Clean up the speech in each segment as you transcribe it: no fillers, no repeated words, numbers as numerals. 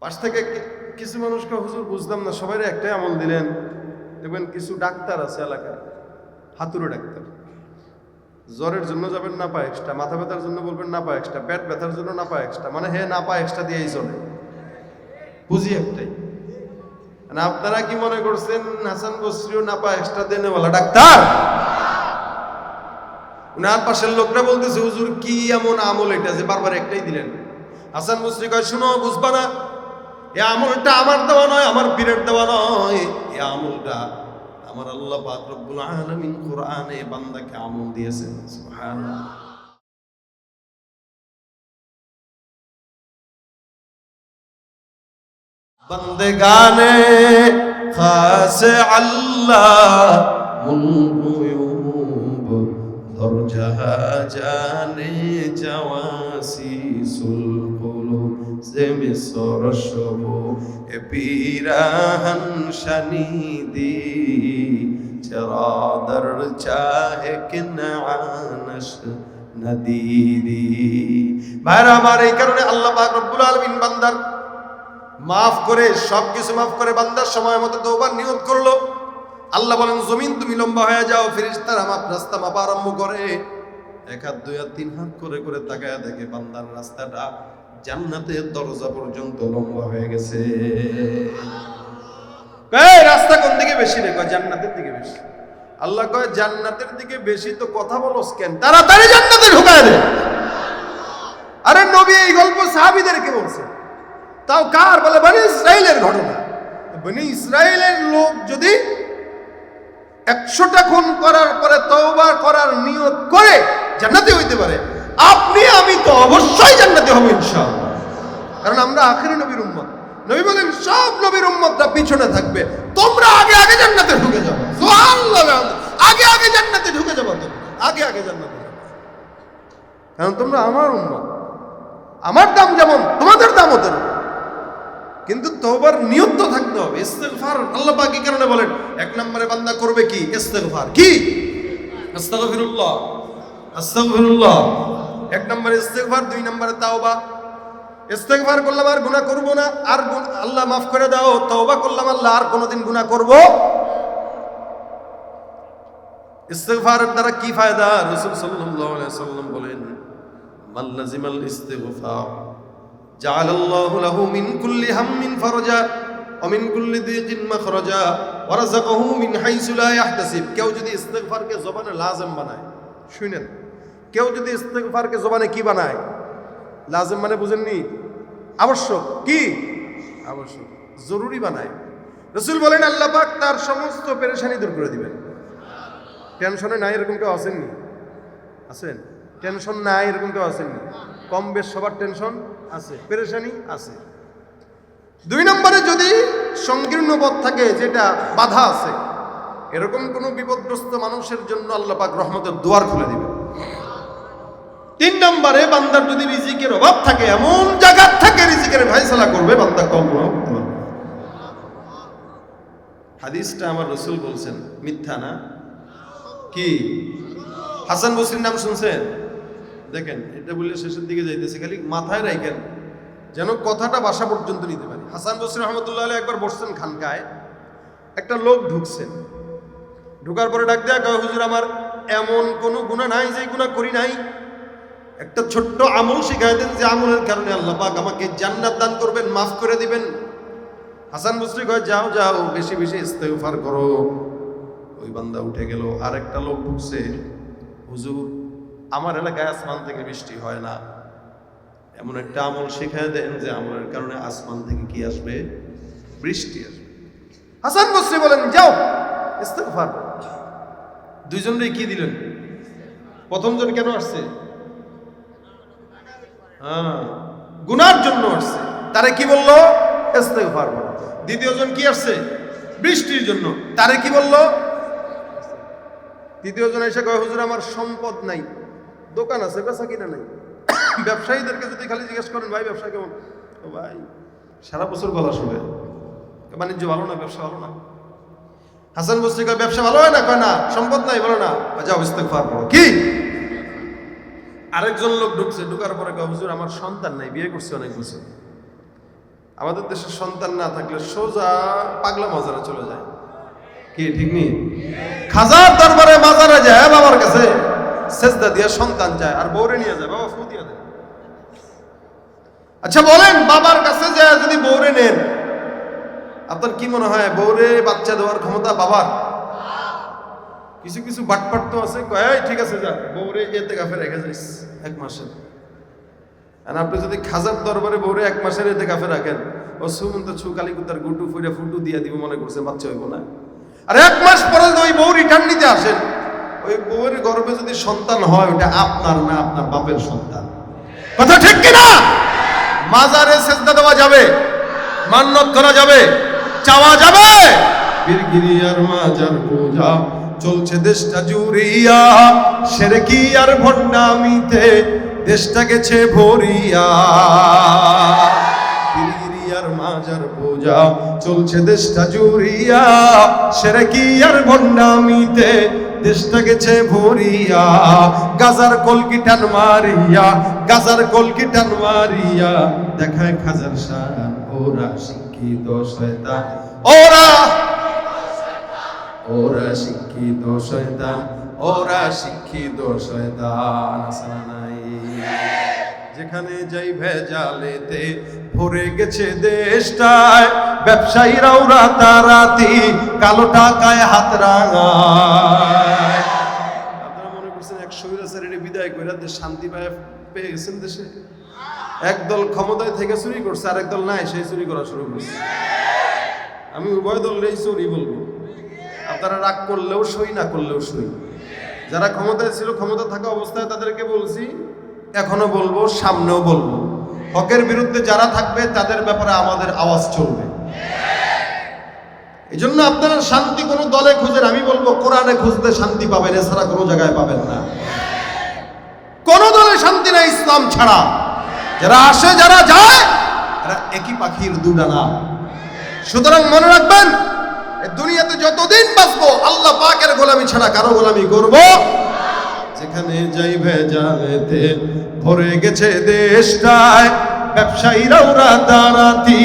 পাশ থেকে কিছু মানুষকে হুজুর বুঝলাম না, সবাই একটাই আমল দিলেন। দেখবেন কিছু ডাক্তার আছে এলাকায়, হাতুড়ে ডাক্তার, জ্বরের জন্য যাবেন না পা এক্সট্রা, মাথা ব্যথার জন্য বলবেন না পা এক্সট্রা, পেট ব্যথার জন্য না পা এক্সট্রা, মানে হে না পা এক্সট্রা দিয়েই চলে, বুঝি একটাই। মানে আপনারা কি মনে করছেন হাসান বসরিও না পা এক্সট্রা দেনেওয়ালা ডাক্তার? উনার পাশের লোকটা বলতেছে হুজুর কি এমন আমল এটা যে বারবার একটাই দিলেন? হাসান বসরি কয় শুনো, বুঝবা না, এ আমলটা আমার দেওয়া নয়, আমার পীরের দেওয়া নয়, এ আমলটা আমার আল্লাহ পাক রব্বুল আলামিন কোরআনে বান্দাকে আমল দিয়েছেন। সুবহানাল্লাহ। বন্দেগানে খাসে আল্লাহ মুলগুয়ুব দরজাহা জানে জাওয়াসিসুল কুলুব যে মিসর শবু এ পীরাহান শানিদি চরাদর চাহে কিনানশ নদীদি। ভাইরা আমার, এই কারণে আল্লাহ পাক রব্বুল আলামিন বান্দার মাফ করে, সবকিছু মাফ করে বান্দার সময় মতো তওবার নিয়ত করলো। আল্লাহ বলেন জমিন তুমি লম্বা হয়ে যাও, ফেরেশতারা মাপ রাস্তা মাপা আরম্ভ করে। এক হাত, দুই হাত, তিন হাত করে করে তাকায় দেখে বান্দার রাস্তাটা জান্নাতের দরজা পর্যন্ত লম্বা হয়ে গেছে। এই রাস্তা কোন দিকে বেশি রে? কয় জান্নাতের দিকে বেশি। আল্লাহ কয় জান্নাতের দিকে বেশি তো কথা বলোস কেন? তাড়াতাড়ি জান্নাতে ঢুকায় দে। আরে নবী এই গল্প সাহাবীদেরকে বলছে, তাও কার? বলে বনি ইসরাইলের ঘটনা। বনি ইসরাইলের লোক যদি 100টা খুন করার পরে তওবা করার নিয়ত করে জান্নাতে হইতে পারে, আপনি আমি তো অবশ্যই জান্নাতে হব ইনশাআল্লাহ, কারণ আমরা আখিরি নবীর উম্মত। নবী বলেন সব নবীর উম্মতরা পিছনে থাকবে, তোমরা আগে আগে জান্নাতে ঢুকে যাবে। সুবহানাল্লাহ, আগে আগে জান্নাতে ঢুকে যাবে, তোমরা আগে আগে জান্নাতে যাবে, কারণ তোমরা আমার উম্মত। আমার দাম যেমন তোমাদের দামও তেমন, কিন্তু তওবার নিয়ত তো থাকতে হবে। ইস্তেগফার আল্লাহ পাক কি কারণে বলেন? এক নম্বরে বান্দা করবে কি? ইস্তেগফার। কি? আস্তাগফিরুল্লাহ, আস্তাগফিরুল্লাহ। এক নম্বরে ইস্তেগফার, দুই নম্বরে তাওবা। ইস্তেগফার করলাম আর গুনাহ করব না, আর আল্লাহ মাফ করে দাও। তাওবা করলাম আল্লাহ আর কোনোদিন গুনাহ করব। ইস্তেগফারের দ্বারা কি ফায়দা? রাসূল সাল্লাল্লাহু আলাইহি ওয়াসাল্লাম বলেন মান লাজিমাল ইস্তেগফার জাআলাল্লাহু লাহু মিন কুল্লি হাম্মিন ফারাজা ওয়া মিন কুল্লি দিকিন মাখরাজা ওয়া রাযাকাহু মিন হাইসু লা ইয়াহতাসিব। কেউ যদি ইস্তেগফারকে জবানে লাজিম বানায়, শুনেন, কেউ যদি ইস্তেগফারকে জবানে কি বানায়? লাজিম মানে বুঝেননি? আবশ্যক। কি? আবশ্যক, জরুরি বানায়। রাসূল বলেন আল্লাহ পাক তার সমস্ত পেরেশানি দূর করে দিবেন। টেনশনে নাই এরকম কেউ আছেননি? আছেন? টেনশন নাই এরকম কেউ আছেননি? কম বেশ সবার টেনশন আছে, পেরেশানি আছে। দুই নম্বরে যদি সংকীর্ণ পথ থাকে, যেটা বাধা আছে, এরকম কোন বিপদগ্রস্ত মানুষের জন্য আল্লাহ পাক রহমতের দুয়ার খুলে দিবে। তিন নম্বরে বান্দার যদি রিজিকের অভাব থাকে, এমন জায়গা থেকে রিজিকের ফয়সালা করবে বান্দা কল্পনা করতে পারবে। হাদিসটা আমার রাসূল বলছেন, মিথ্যা না। কি? হাসান বসরির নাম শুনছেন? দেখেন, এটা বললে শেষের দিকে যাইতেছে, খালি মাথায় রাখেন যেন কথাটা বাসা পর্যন্ত নিতে পারি। হাসান বসরি রহমতুল্লাহ আলাইহি একবার বসছেন খানকায়, একটা লোক ঢুকছেন, ঢুকার পরে ডাক দেয়া কয় হুজুর আমার এমন কোনো গুনাহ নাই যে গুনাহ করি নাই, একটা ছোট্ট আমল শিখাই দেন যে আমলের কারণে আল্লাহ পাক আমাকে জান্নাত দান করবেন, মাফ করে দিবেন। হাসান বসরি কয় যাও যাও, বেশি বেশি ইস্তেগফার করো। ওই বান্দা উঠে গেল। আরেকটা লোক ঢুকছে, হুজুর আমার এলাকায় আসমান থেকে বৃষ্টি হয় না, এমন একটা আমল শিখায় দেন যে আমলের কারণে আসমান থেকে কি আসবে? বৃষ্টি আসবে। হাসান বসরি বলেন যাও ইস্তেগফার। দুইজনই কি দিলেন? প্রথম জন কেন আসছে? গুনার জন্য আসছে, তারে কি বললো? ইস্তেগফার। দ্বিতীয় জন কি আসছে? বৃষ্টির জন্য, তারে কি বললো? তৃতীয় জন এসে কয় হুজুর আমার সম্পদ নাই, দোকান আছে বেচা কিনা নাই। ব্যবসায়ীদেরকে যদি খালি জিজ্ঞেস করেন ভাই ব্যবসা কেমন, তো ভাই সারা বছর গলা শুনে, বাণিজ্য ভালো না, ব্যবসা ভালো না। হাসান বসরি কয় ব্যবসা ভালো হয় না? কয় না। সম্পদ নাই? বলো না। যাও ইস্তেগফার করো। কি? আরেকজন লোক ঢুকছে, ঢুকার পরে কয় হুজুর আমার সন্তান নাই, বিয়ে করছে অনেক বছর, আমাদের দেশের সন্তান না থাকলে সোজা পাগলা মাজারে চলে যায়, কি ঠিক নেই? খাজার দরবারে মাজারে যায়, বাবার কাছে সেজদা দিয়ে সন্তান যায়, আর বউরে নিয়ে যায়, বাবা ফু দিয়ে দেয়। আচ্ছা বলেন, বাবার কাছে যায় যদি বউরে নেন, আপনার কি মনে হয় বউরে বাচ্চা দেওয়ার ক্ষমতা বাবার? কিছু কিছু বাটপাট তো আছে, কয় ঠিক আছে যা বউরে ইতিকাফে রেখে যাইস 1 মাসের। আর আপনি যদি খাজার দরবারে বউরে 1 মাসের ইতিকাফে রাখেন, ও সুমন্ত ছু কালিকুতার গুটু ফুইরা ফুটু দিয়া দিব মনে করছে বাচ্চা হইব না। আর 1 মাস পরে ওই বউ রিটার্ন নিতে আসেন, ওই বউয়ের গর্ভে যদি সন্তান হয়, ওটা আপনার না আপনার বাপের সন্তান। কথা ঠিক কিনা? মাজারে সেজদা দেওয়া যাবে, মান্নত করা যাবে, চাওয়া যাবে। বীরগিরিয়ার মাজার পূজা চলছে দেশটা জুড়িয়া, শিরকি আর ভণ্ডামিতে দেশটা গেছে ভরিয়া। বীরগিরিয়ার মাজার পূজা চলছে দেশটা জুড়িয়া, শিরকি আর ভণ্ডামিতে দেশটা গেছে ভরিয়া। গাজার কলকি টান মারিয়া, গাজার কলকি টান মারিয়া দেখায় খাজার শান। ওরা শিক্ষিত শয়তান, ওরা শিক্ষিত শয়তান, ওরা শিক্ষিত শয়তান। আসনা নাই যেখানে যাই ভেজালেতে ভরে গেছে দেশটায়, ব্যবসায়ীরাও রাতারাতি কালো টাকায় হাত রাঙায়। আপনারা মনে করছেন এক স্বৈরাচারীর বিদায় কইরা দেশ শান্তি পেয়ে গেছেন দেশে? একদল ক্ষমতায় থেকে চুরি করছে, আর একদল নাই, সেই চুরি করা শুরু করছে। আমি উভয় দলেরই চুরি বলবো, আপনারা রাগ করলেও সই, না করলেও সই। যারা ক্ষমতায় ছিল, ক্ষমতা থাকা অবস্থায় তাদেরকে বলছি, এখনো বলবো, সামনেও বলবো, হকের বিরুদ্ধে যারা থাকবে তাদের ব্যাপারে আমাদের আওয়াজ চলবে। এই জন্য আপনারা শান্তি কোনো দলে খুঁজেন, আমি বলবো কোরআনে খুঁজতে শান্তি পাবেন, এছাড়া কোনো জায়গায় পাবেন না। কোন দলে শান্তি নাই ইসলাম ছাড়া। যারা আসে যারা যায়, এরা একই পাখির দুডানা। সুতরাং মনে রাখবেন, দুনিয়াতে যতদিন বাঁচবো আল্লাহ পাকের গোলামি ছাড়া কারো গোলামি করব। যেখানে যাই ভেজালেতে ভরে গেছে দেশটায়, ব্যবসায়ীরাও রাতারাতি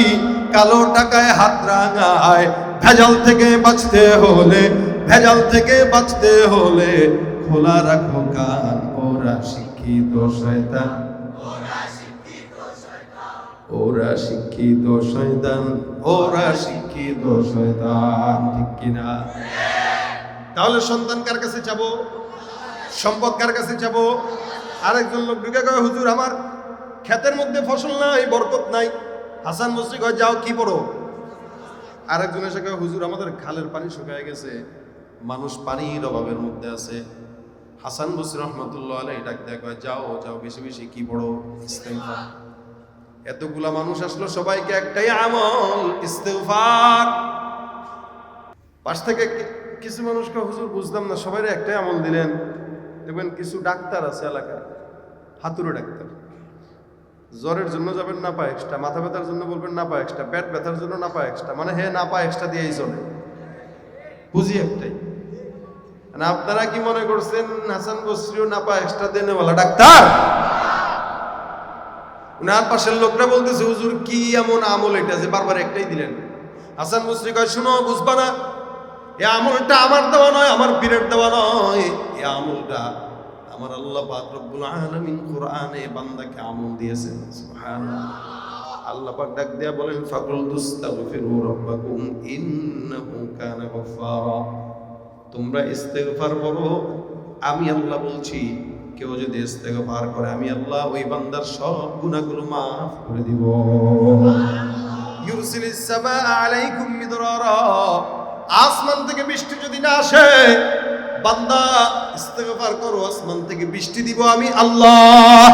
কালো টাকায় হাত রাঙায়। ভেজাল থেকে বাঁচতে হলে, ভেজাল থেকে বাঁচতে হলে খোলা রাখো কান। ওরা শিক্ষিত শয়তান, ওরা শিক্ষিত শয়তান, ওরা শিক্ষিত শয়তান। ঠিক কিনা? তাহলে সন্তান কার কাছে চাবো? সম্পদ কার কাছে চাবো? আরেকজন লোক ঢুকে কয়, হুজুর আমার ক্ষেতের মধ্যে ফসল নাই, বরকত নাই। হাসান বসরি কয়, যাও কি পড়ো? আরেকজন এসে কয়, হুজুর আমাদের খালের পানি শুকায় গেছে, মানুষ পানির অভাবের মধ্যে আছে। হাসান বসরি রহমতুল্লাহ আলাইহি ডাক দেয়া কয়, যাও যাও বেশি বেশি কি পড়ো? ইস্তেগফার। এতগুলা মানুষ আসলো, সবাইকে একটাই আমল, ইস্তেগফার। পাশ থেকে কিছু মানুষকে, হুজুর বুঝলাম না, সবাই একটাই আমল দিলেন। দেখবেন কিছু ডাক্তার আছে এলাকায়, হাতুড়ে ডাক্তার। জ্বরের জন্য যাবেন না পা এক্সট্রা, মাথা ব্যথার জন্য বলবেন না পা এক্সট্রা, পেট ব্যথার জন্য না পা এক্সট্রা, মানে হে না পা এক্সট্রা দিয়েই চলে। বুঝি একটাই। মানে আপনারা কি মনে করছেন হাসান বসরিও না পা এক্সট্রা দেনেওয়ালা ডাক্তার? উনার পাশের লোকরা বলতেছে, হুজুর কি এমন আমল এটা যে বারবার একটাই দিলেন? হাসান বসরি কয়, শুনো, বুঝবা না, এ আমলটা আমার দেওয়া নয়, আমার পীরের দেওয়া নয়। এ আমলটা আমার আল্লাহ পাক রব্বুল আলামিন কোরআনে বান্দাকে আমল দিয়েছেন। সুবহানাল্লাহ। আল্লাহ পাক ডাক দিয়া বলেন, ফাকুল তুস্তাগফিরু রাব্বাকুম ইন্নাহু কানা গফফারা। তোমরা ইস্তেগফার করো, আমি আল্লাহ বলছি, কেউ যদি ইস্তেগফার করে আমি আল্লাহ ওই বান্দার সব গুনাহগুলো মাফ করে দিব। ইউরসিলিস সামাআ আলাইকুম মিদরারা। আসমান থেকে বৃষ্টি যদি না আসে, বান্দা ইস্তেগফার করো, আসমান থেকে বৃষ্টি দিব আমি আল্লাহ।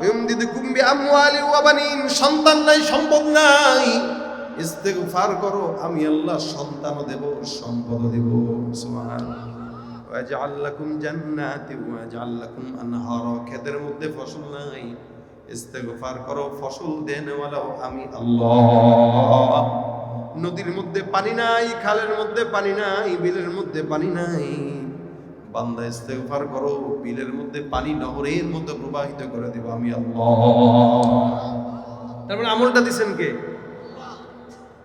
ইউমদিদুকুম বিআমওয়ালি ওয়া বানিন। সন্তান নাই, সম্পদ নাই, ইস্তেগফার করো, আমি আল্লাহ সন্তানও দেব, সম্পদও দেব। সুবহানাল্লাহ। ওয়াজআল লাকুম জান্নাতি ওয়াজআল লাকুম আনহারা। ক্ষেতের মধ্যে ফসল নাই, ইস্তেগফার করো, ফসল দেনেওয়ালাও আমি আল্লাহ। নদীর মধ্যে পানি নাই, খালের মধ্যে পানি নাই, বিলের মধ্যে পানি নাই, বান্দা ইস্তেগফার করো, বিলের মধ্যে পানি নহরের মধ্যে প্রবাহিত করে দেব আমি আল্লাহ। তারপরে আমলটা দিচ্ছেন কে?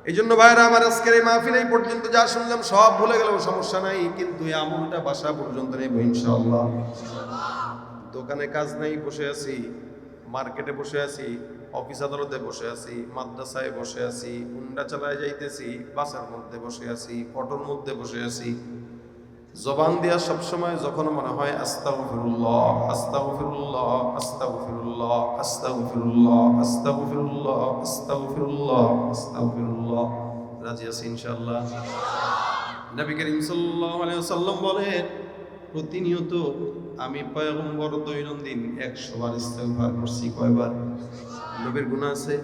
এই জন্য ভাইরা আমার, আজকের এই মাহফিল এই পর্যন্ত যা শুনলাম সব ভুলে গেলেও সমস্যা নাই, কিন্তু এই আমলটা বাসা পর্যন্ত নেব ইনশাআল্লাহ। দোকানে কাজ নাই, বসে আছি, মার্কেটে বসে আছি, অফিস আদালতে বসে আছি, মাদ্রাসায় বসে আছি, হুন্ডা চালায় যাইতেছি, বাসের মধ্যে বসে আছি, অটোর মধ্যে বসে আছি, জবান দিয়া সবসময় যখন মনে হয় আস্তাগফিরুল্লাহ আস্তাগফিরুল্লাহ আস্তাগফিরুল্লাহ আস্তাগফিরুল্লাহ আস্তাগফিরুল্লাহ আস্তাগফিরুল্লাহ আস্তাগফিরুল্লাহ, রাজি আছি ইনশাআল্লাহ। নবী করিম সাল্লাল্লাহু আলাইহি ওয়াসাল্লাম বলেন, প্রতিনিয়ত আমি পয়গম্বর দৈনন্দিন 100 বার ইস্তেগফার করছি। কয়বার? নবীর গুনাহ আছে?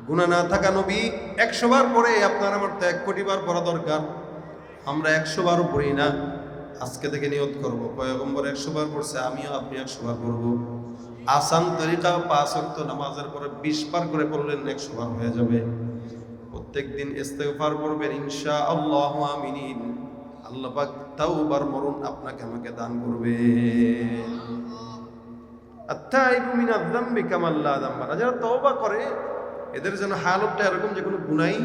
গুনাহ না থাকা নবী 100 বার পরে আপনার আমার তো 1 কোটি বার পড়া দরকার। আমরা 100 বারও পড়ি না। আজকে থেকে নিয়ত করব, পয়গম্বর 100 বার পড়ছে, আমিও আপনি 100 বার পড়ব। আসান তরিকা 5 ওয়াক্ত নামাজের পরে 20 বার করে পড়লেন 100 বার হয়ে যাবে। প্রত্যেকদিন ইস্তেগফার করবেন ইনশাআল্লাহ, আমিন। আল্লাহ পাক তাওবার মরণ আপনাকে আমাকে দান করবেন। আত্তাইবু মিনায যামবি কামাল লা যামবা, যারা তওবা করে এদের যেন হালতটা এরকম যে কোনো গুনাহই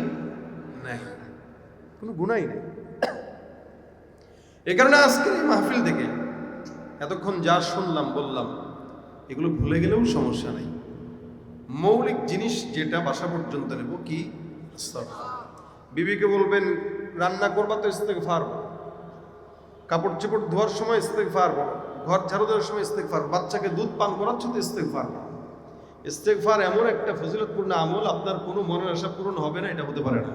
নাই, কোনো গুনাহই নেই। এই কারণে আজকের এই মাহফিল থেকে এতক্ষণ যা শুনলাম বললাম, এগুলো ভুলে গেলেও সমস্যা নেই। মৌলিক জিনিস যেটা বাসা পর্যন্ত নেব কি? বিবিকে বলবেন রান্না করবা তো ইস্তেগফার বলো, কাপড় চোপড় ধোয়ার সময় ইস্তেগফার বলো, ঘর ঝাড়ু দেওয়ার সময় ইস্তেগফার, বাচ্চাকে দুধ পান করাচ্ছ তো ইস্তেগফার বলো। ইস্তেগফার এমন একটা ফজিলতপূর্ণ আমল, আপনার কোনো মনের আশা পূরণ হবে না, এটা হতে পারে না।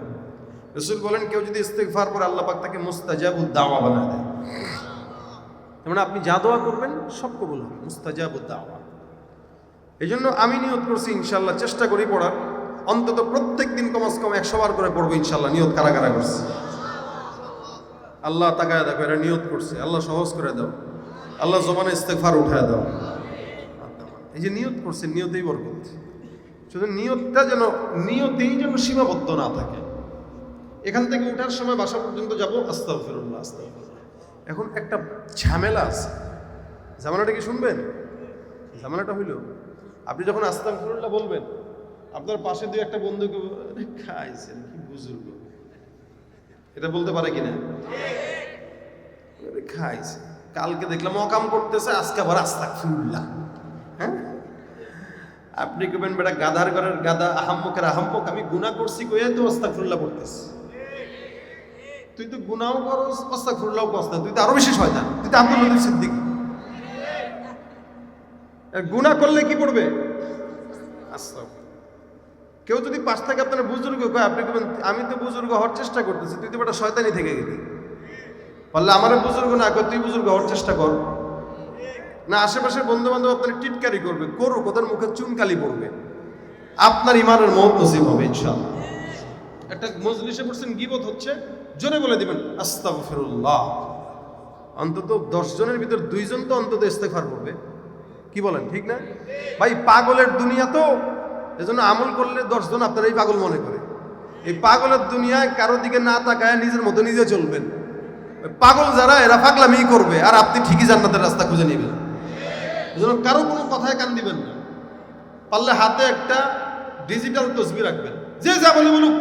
রাসূল বলেন, কেউ যদি ইস্তেগফার করে আল্লাহ পাক তাকে মুস্তাজাবুদ দাওয়া বানায় দেয়। মানে আপনি যা দোয়া করবেন সব কবুল হবে, মুস্তাজাবুদ দাওয়া। এই জন্য আমি নিয়ত করছি ইনশাআল্লাহ, চেষ্টা করি পড়ার, অন্তত প্রত্যেক দিন কমাস কম 100 বার করে পড়বো ইনশাআল্লাহ। নিয়ত কারা কারা করছে? আল্লাহ তাকায় দেখো, এরা নিয়ত করছে, আল্লাহ সহজ করে দাও, আল্লাহ জবানে ইস্তেগফার উঠায় দাও। এই যে নিয়ত করছে, নিয়তেই বরকত। শুধু নিয়তটা যেন, নিয়তেই যেন সীমাবদ্ধ না থাকে। এখান থেকে ওঠার সময় বাসা পর্যন্ত যাবো আস্তাগফিরুল্লাহ আস্তাগফিরুল্লাহ। এখন একটা ঝামেলা আছে, ঝামেলাটা কি শুনবেন? ঝামেলাটা হইল, আপনি যখন আস্তাগফিরুল্লাহ বলবেন, আপনার পাশে দুই একটা বন্ধুকে খাইছেন, কি বুজুর্গ, এটা বলতে পারে কিনা? খাইছে, কালকে দেখলাম অকাম করতেছে, আজকে আবার আস্তাগফিরুল্লাহ। হ্যাঁ, আপনি কবেন বেটা গাধার ঘরের গাধা, আহাম্মকের আহাম্মক, আমি গুনাহ করছি কইয়া তো আস্তাগফিরুল্লাহ পড়তেছি। তুই তো গুনাহও করস, আস্তাগফিরুল্লাহও করস না, তুই তো আরো বেশি শয়তান, তুই তো আব্দুল লতিফ সিদ্দিকী। গুনাহ করলে কি পড়বে? আস্তাগফিরুল্লাহ। কেউ যদি পাশ থেকে আপনার বুজুর্গ কয়, আপনি কবেন আমি তো বুজুর্গ হওয়ার চেষ্টা করতেছি, তুই তো বেটা শয়তানি থেকে গেলি। বললে আমার বুজুর্গ না কর, তুই বুজুর্গ হওয়ার চেষ্টা কর। না আশেপাশের বন্ধু বান্ধব আপনার টিটকারি করবে, করো, কোথার মুখে চুনকালি পড়বে, আপনার ইমানের মত নসিব হবে ইনশাআল্লাহ। একটা মজলিসে বসছেন, গীবত হচ্ছে, জোরে বলে দিবেন আস্তাগফিরুল্লাহ। অন্তত 10 জনের ভিতর 2 জন তো অন্তত ইস্তেগফার করবে। কি বলেন, ঠিক না ভাই? পাগলের দুনিয়া তো, এজন্য আমল করলে 10 জন আপনারাই পাগল মনে করে। এই পাগলের দুনিয়ায় কারোর দিকে না তাকায় নিজের মতো নিজে চলবেন। পাগল যারা, এরা পাগলামি করবে, আর আপনি ঠিকই জান্নাতের রাস্তা খুঁজে নেবেন। এজন্য কারো কোনো কথায় কান দিবেন না। পারলে হাতে একটা ডিজিটাল তসবিহ রাখবেন, যে যা বলে বলুক,